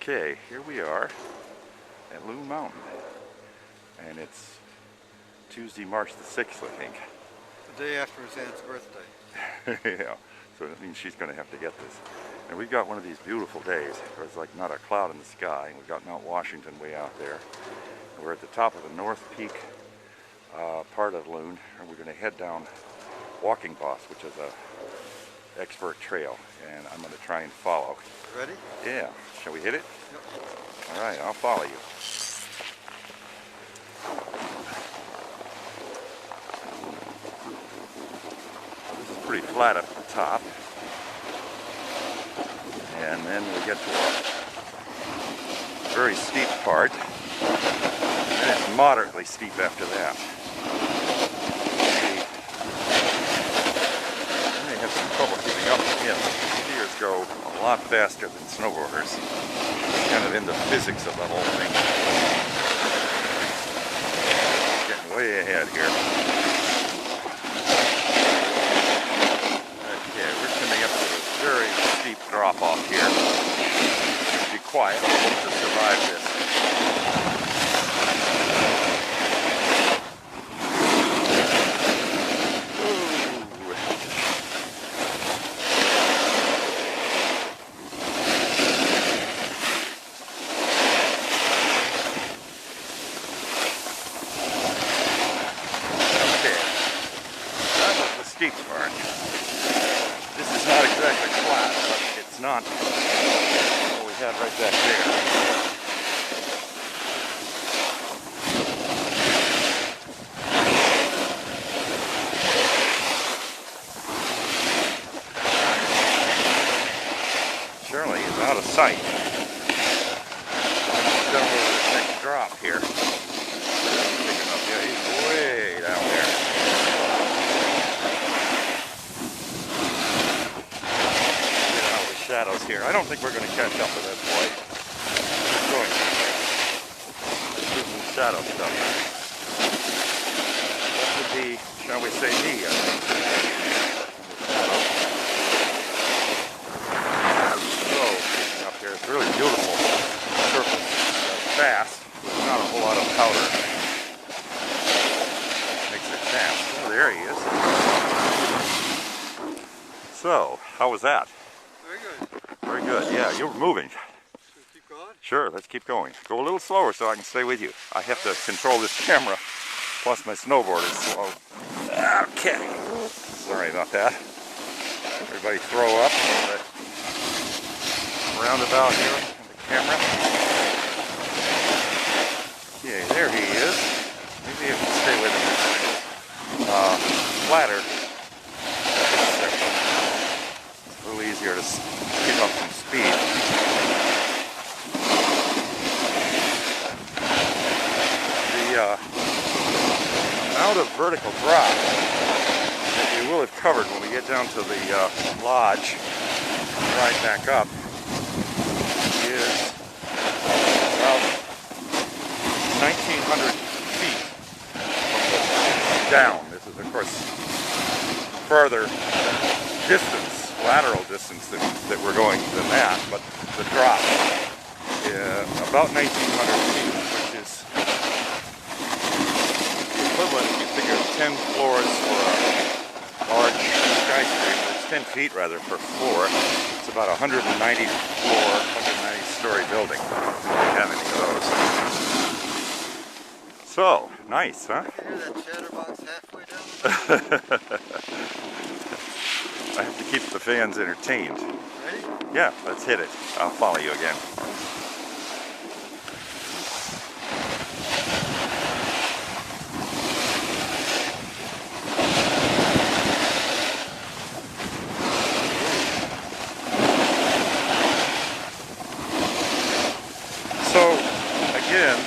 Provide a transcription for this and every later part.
Okay, here we are at Loon Mountain, and it's Tuesday, March the 6th, I think. The day after his aunt's birthday. Yeah, so that means she's going to have to get this. And we've got one of these beautiful days. There's like not a cloud in the sky, and we've got Mount Washington way out there. And we're at the top of the North Peak part of Loon, and we're going to head down Walking Boss, which is a expert trail, and I'm going to try and follow. Ready? Yeah. Shall we hit it? Yep. All right, I'll follow you. This is pretty flat up the top. And then we get to a very steep part. And it's moderately steep after that. I may have some trouble keeping up with him. Skiers go a lot faster than snowboarders. Kind of in the physics of the whole thing. Getting way ahead here. Okay, we're coming up to a very steep drop off here. Be quiet to survive this. Steep part. This is not exactly flat, but it's not what we had right back there. Shirley is out of sight. Down over this next drop here. Picking up, yeah, he's way down there. Shadows here. I don't think we're going to catch up with that boy. Keep going. Do some shadow stuff. That would be, shall we say, me, I think. So, up here, it's really beautiful. Surface fast. There's not a whole lot of powder. Makes it fast. Oh, there he is. So, how was that? Very good. Very good. Yeah, you were moving. Should we keep going? Sure, let's keep going. Go a little slower so I can stay with you. I have to control this camera, plus my snowboard is slow. Okay. Sorry about that. Everybody throw up on the roundabout here on the camera. Okay, there he is. Maybe I can stay with him. Flatter. A little easier to keep up some speed. The amount of vertical drop that we will have covered when we get down to the lodge and ride back up is about 1,900 feet from the down. This is, of course, farther distance. Lateral distance that we're going than that, but the drop about 1,900 feet, which is the equivalent, if you figure 10 floors for a large skyscraper. It's 10 feet rather per floor. It's about 190 floor, 190 story building. If we have any of those. So nice, huh? Can you hear that chatterbox halfway down? I have to keep the fans entertained. Ready? Yeah, let's hit it. I'll follow you again. So, again,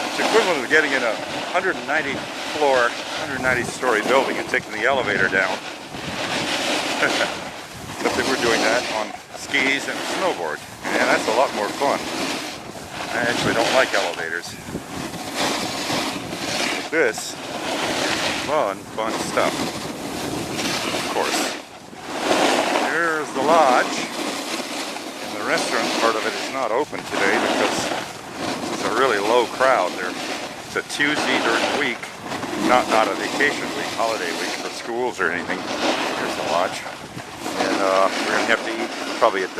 it's equivalent to getting in a 190 floor, 190 story building and taking the elevator down. Except that we're doing that on skis and a snowboard. And that's a lot more fun. I actually don't like elevators. This is fun stuff. Of course. Here's the lodge. And the restaurant part of it is not open today because it's a really low crowd. It's a Tuesday during the week, not a vacation week, holiday week for schools or anything. Here's the lodge. And we're going to have to eat probably at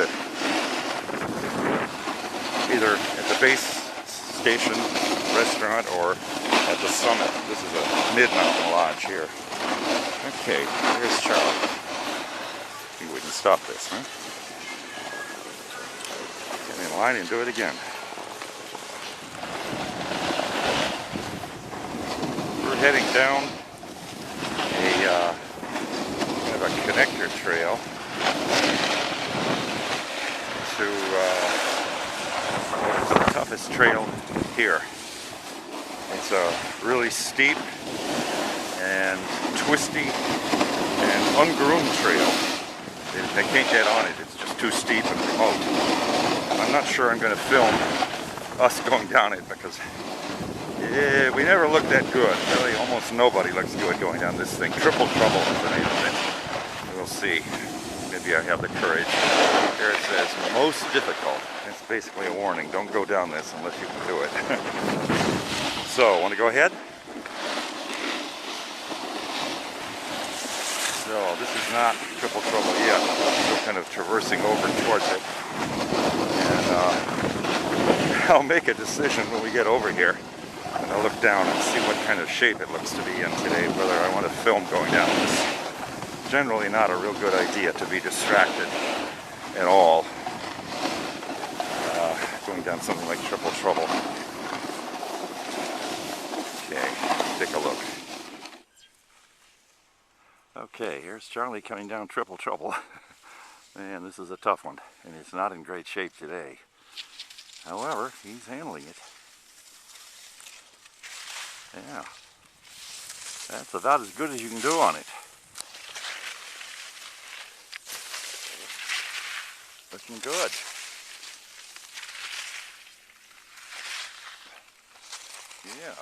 either at the base station restaurant or at the summit. This is a mid-mountain lodge here. Okay, here's Charlie. I think we can stop this, huh? Get in line and do it again. We're heading down a kind of a connector trail to what is the toughest trail here. It's a really steep and twisty and ungroomed trail. They can't get on it, it's just too steep and remote. And I'm not sure I'm going to film us going down it because we never look that good. Really, almost nobody looks good going down this thing. Triple Trouble is the name of it. We'll see. Maybe I have the courage. Here it says, most difficult. It's basically a warning. Don't go down this unless you can do it. So, want to go ahead? So, this is not Triple Trouble yet. We're kind of traversing over towards it. And I'll make a decision when we get over here. And I'll look down and see what kind of shape it looks to be in today, whether I want to film going down this. Generally not a real good idea to be distracted at all going down something like Triple Trouble. Okay, take a look. Okay, here's Charlie coming down Triple Trouble. Man, this is a tough one, and it's not in great shape today. However, he's handling it. Yeah, that's about as good as you can do on it. Looking good. Yeah,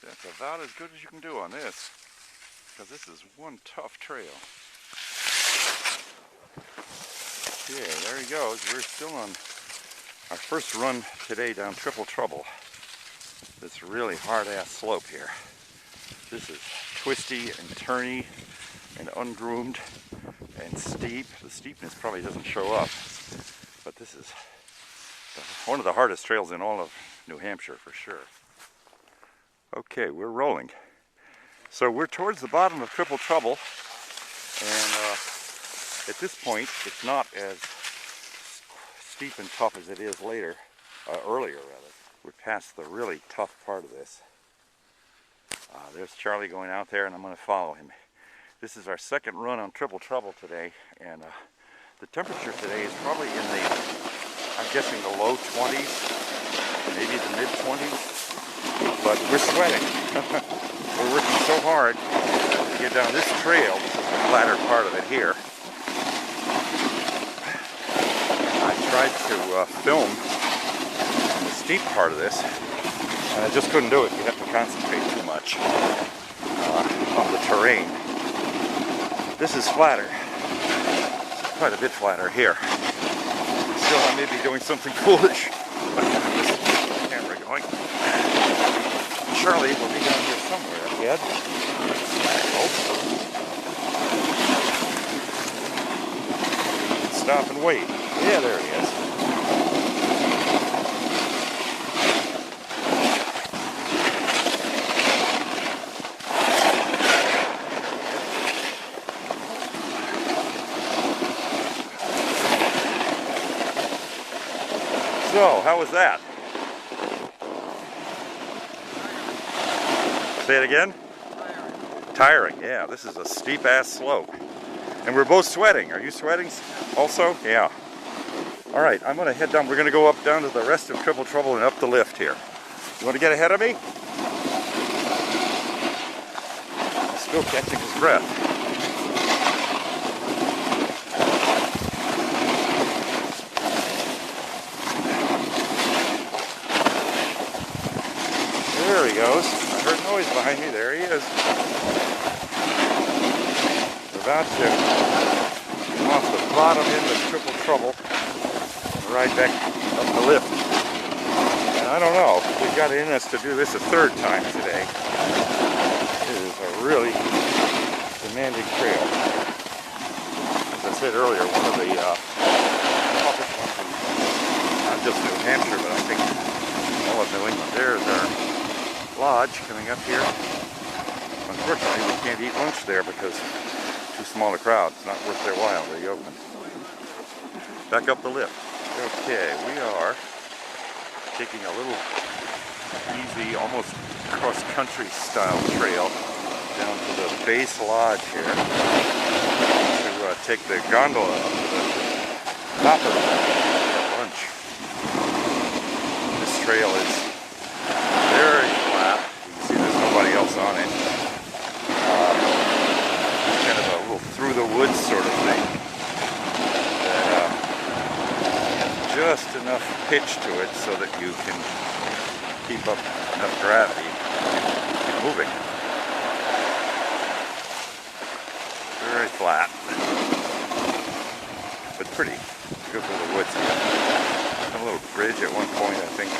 that's about as good as you can do on this, because this is one tough trail. Yeah, there he goes. We're still on our first run today down Triple Trouble. This really hard-ass slope here. This is twisty and turny and ungroomed and steep. The steepness probably doesn't show up, but this is one of the hardest trails in all of New Hampshire for sure. Okay, we're rolling. So we're towards the bottom of Triple Trouble, and at this point it's not as steep and tough as it is earlier rather. We're past the really tough part of this. There's Charlie going out there, and I'm going to follow him. This is our second run on Triple Trouble today, and the temperature today is probably in the, I'm guessing, the low 20s, maybe the mid 20s, but we're sweating. We're working so hard to get down this trail, the flatter part of it here. I tried to film the steep part of this, and I just couldn't do it. You have to concentrate too much on the terrain. This is flatter. It's quite a bit flatter here. Still, I may be doing something foolish. This camera going. Charlie will be down here somewhere ahead. Oh. Stop and wait. Yeah, there he is. So, how was that? Say it again? Tiring, yeah. This is a steep ass slope. And we're both sweating. Are you sweating also? Yeah. Alright, I'm going to head down. We're going to go up down to the rest of Triple Trouble and up the lift here. You want to get ahead of me? He's still catching his breath. There he goes. I heard noise behind me. There he is. We're about to come off the bottom end of Triple Trouble. ride back up the lift. And I don't know, we've got it in us to do this a third time today. It is a really demanding trail. As I said earlier, one of the toughest ones in not just New Hampshire, but I think all of New England. There's our lodge coming up here. Unfortunately, we can't eat lunch there because too small a crowd. It's not worth their while to open. Back up the lift. Okay, we are taking a little easy, almost cross-country style trail down to the base lodge here to take the gondola up to the top of it at lunch. This trail is very flat. You can see there's nobody else on it. Kind of a little through the woods sort of thing. That has just enough pitch to it so that you can keep up enough gravity and keep moving. Very flat, but pretty. Go through the woods here. A little bridge at one point, I think.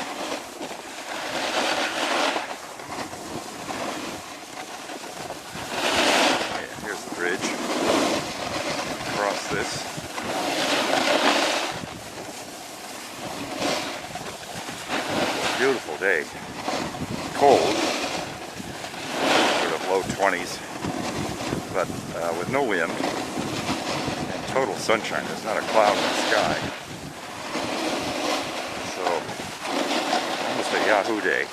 Yeah, here's the bridge. Across this. Beautiful day. Cold, sort of low 20s, but with no wind and total sunshine. There's not a cloud in the sky. So, almost a Yahoo day.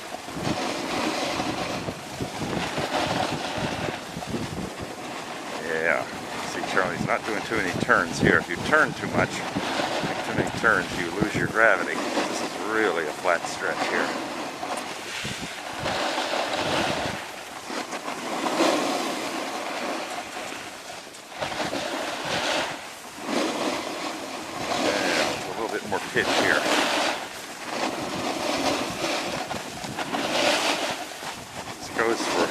Yeah, see Charlie's not doing too many turns here. If you turn too much, make too many turns, you lose your gravity. This is really a flat stretch here. More pitch here. This goes for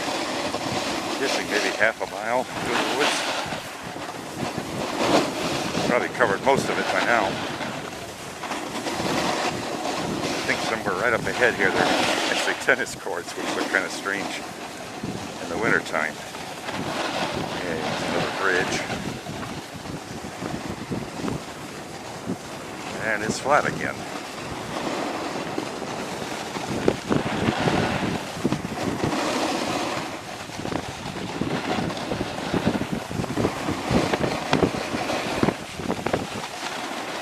guessing maybe half a mile through the woods. Probably covered most of it by now. I think somewhere right up ahead here there are actually tennis courts, which look kind of strange in the wintertime. Yeah, here's another bridge. And it's flat again.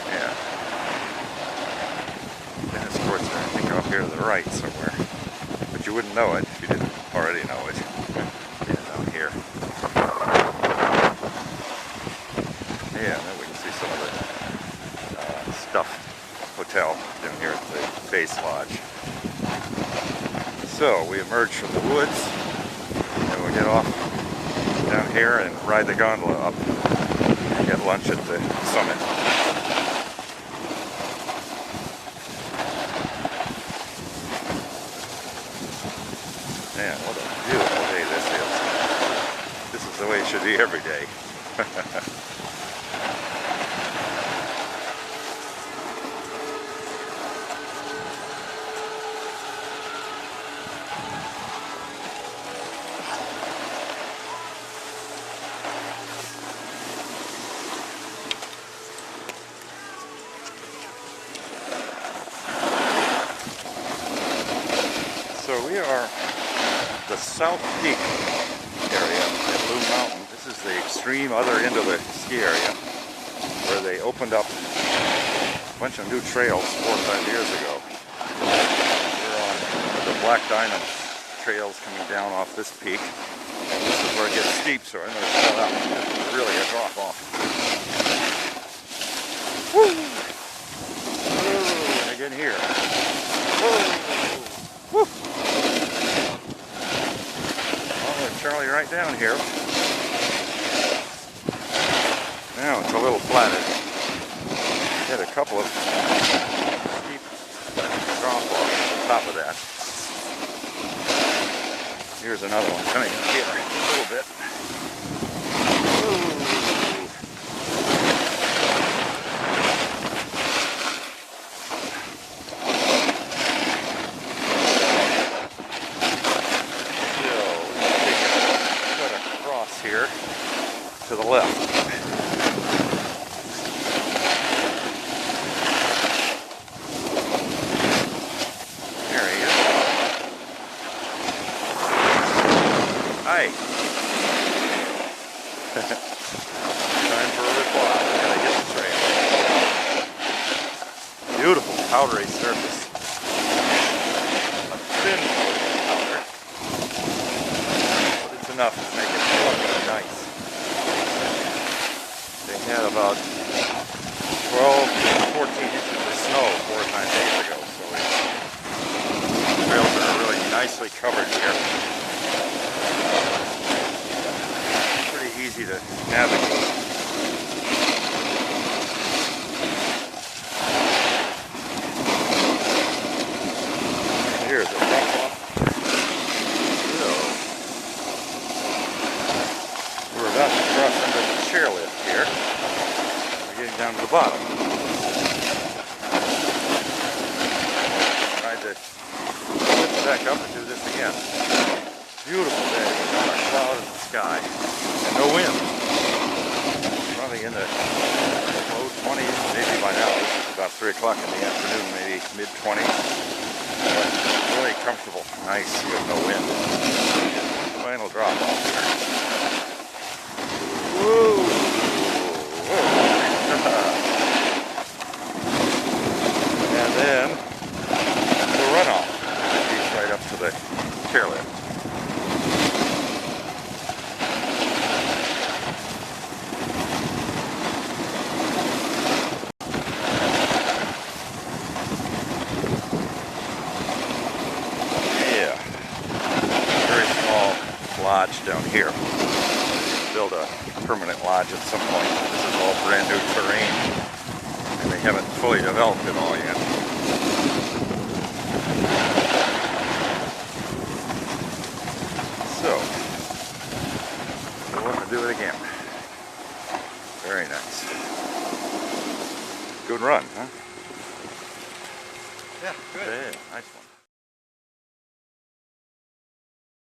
Yeah. Tennis courts are, I think, off here to the right somewhere. But you wouldn't know it if you didn't already know it. Yeah, down here. Yeah, then we can see some of the stuffed hotel down here at the base lodge. So we emerge from the woods and we get off down here and ride the gondola up and get lunch at the summit. Man, what a beautiful day this is. This is the way it should be every day. So we are the South Peak area at Loon Mountain. This is the extreme other end of the ski area where they opened up a bunch of new trails 4 or 5 years ago. We're on the Black Diamond trails coming down off this peak. And this is where it gets steep, so I'm going to shut up. This is really a drop off. Woo! And again here. Woo! Woo! Charlie right down here. Now it's a little flatter. Had a couple of steep drop-offs on top of that. Here's another one coming up here a little bit. Ooh. across here to the left. There he is. Hi. Time for a reply. Gotta get the trail. Beautiful powdery surface. A thin powder. But it's enough to make it look nice. They had about 12 to 14 inches of snow 4 or 5 days ago, so the trails are really nicely covered here. Pretty easy to navigate. Here's a rough one. So, we're about to cross under the chairlift here. We're getting down to the bottom. Tried to lift back up and do this again. Beautiful day, not a cloud in the sky, and no wind. Probably in the low 20s, maybe by now. This is about 3 o'clock in the afternoon, maybe mid-20s. But really comfortable, nice with no wind. Final drop off here. Whoa! Whoa. And then the runoff leads right up to the chairlift. Lodge down here. Build a permanent lodge at some point. This is all brand new terrain and they haven't fully developed it all yet. So we'll have to do it again. Very nice. Good run, huh? Yeah, good. Yeah, nice one.